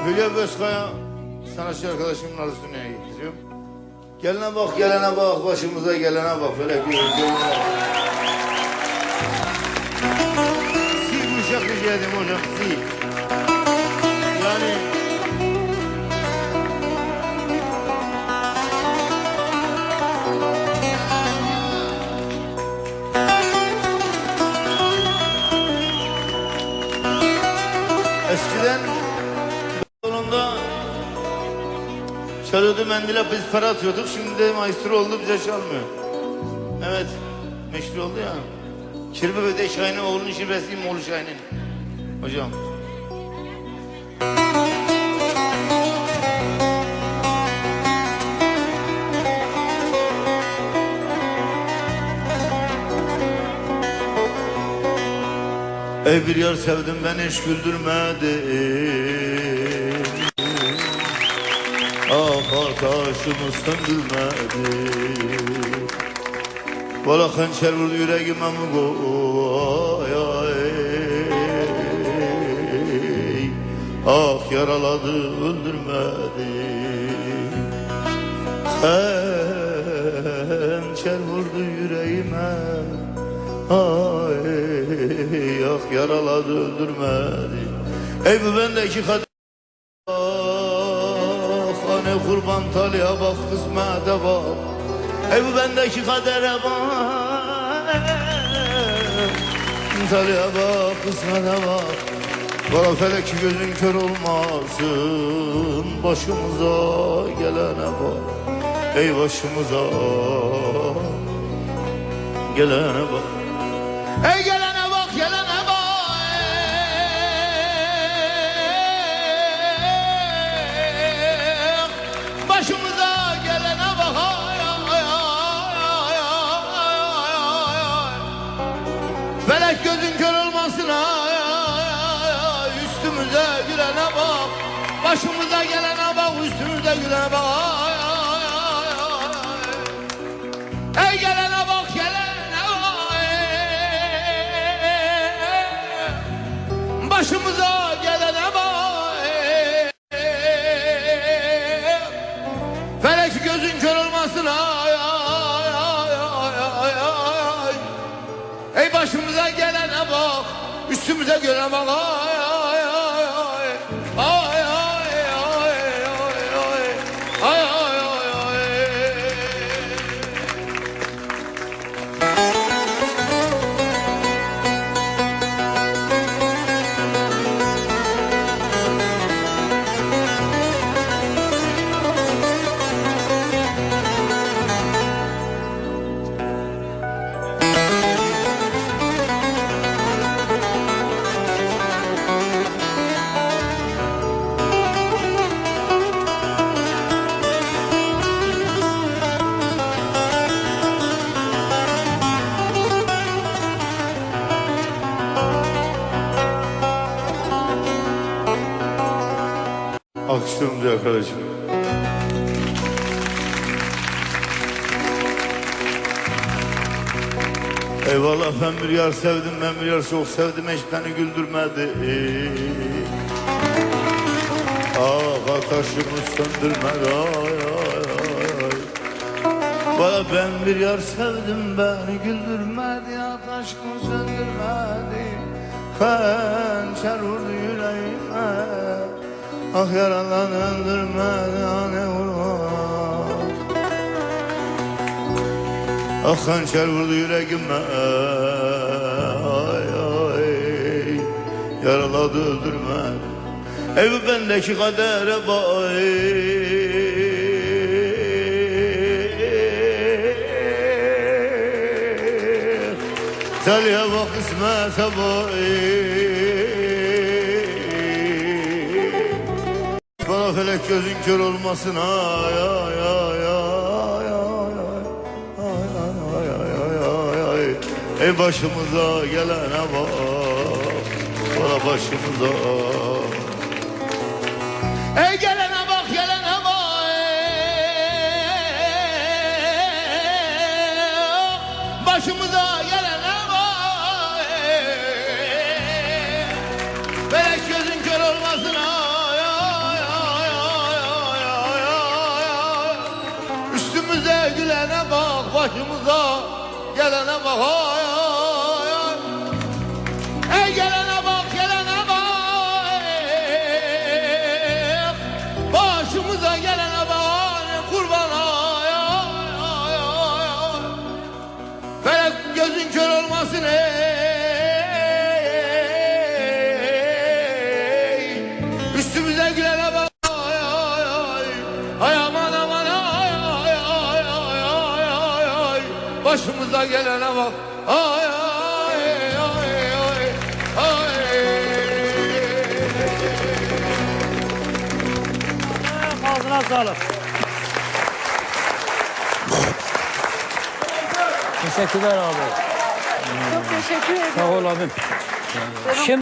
Hülya Bozkaya sanatçı arkadaşımın arasına gidiyorum. Gelene bak, gelene bak, başımıza gelene bak. Böyle görüne bak. Si Gülşah rica edeyim hocam, si. Yani eskiden yolunda çalıyordu mendile, biz para atıyorduk. Şimdi de maestro oldu, bize çalmıyor. Evet, meşhur oldu ya. Şirbebe'de Şahin'in oğlunun şirvesiyim, oğlu Şahin'in. Hocam. Ey bir yar sevdim ben hiç güldürmedim. Ah ateşimi söndürmedim. Valla hançer vurdu yüreğime mi koy. Ah yaraladı öldürmedi. Hançer vurdu yüreğime. Ay ah yaraladı öldürmedi. Ey bu bendeki kader. Ah anne kurban talıya bak, kısmete bak. Ey bu bendeki kadere bak. Talıya bak, kısmete bak. Kara felek gözün kör olmasın. Başımıza gelene bak. Ey başımıza gelene bak. Ey gelene bak, gelene bak. Başımıza gelene bak. Felek gözün kör olmasın. Üstümüze gülene bak. Başımıza gelene bak, üstümüze gülene bak. Ey gelene bak, gelene bak. Başımıza gelene bak. Felek gözün kör olmasın. Ey başımıza gelene bak, üstümüze gelene bak. Alkışlıyorum diye arkadaşım. Eyvallah ben bir yar sevdim, ben bir yar çok sevdim, hiç beni güldürmedi. Ah ateşimi söndürmedi. Valla ben bir yar sevdim, beni güldürmedi, ateşimi söndürmedi. Hançer vurdu yüreğime. Ah yaralan öldürmedi, anne vurma. Ah hançer vurdu yüreğime. Ay ay yaraladı öldürmedi. Ey bu bendeki kadere bay. Taliye bak, kısmete bay. Bana felek gözün kör olmasın. Ay ay ay ay ay ay ay. Ey başımıza gelene bak. Bana başımıza. Ey gelene bak, gelene bak. Başımıza gelene bak. başımıza gelene bak ay ay ay. Ey gelene bak gelene bak, başımıza gelene bak kurban ay ay ay ay ay. Felek gözün kör olmasın ey, üstümüze gülene bak ay ay ay. Ay aman aman ay ay ay ay ay ay ay. Başımıza gelene bak ay ay ay ay ay. Ağzına sağlık. Teşekkürler abi. Çok teşekkür ederim. Sağ ol abim. Şimdi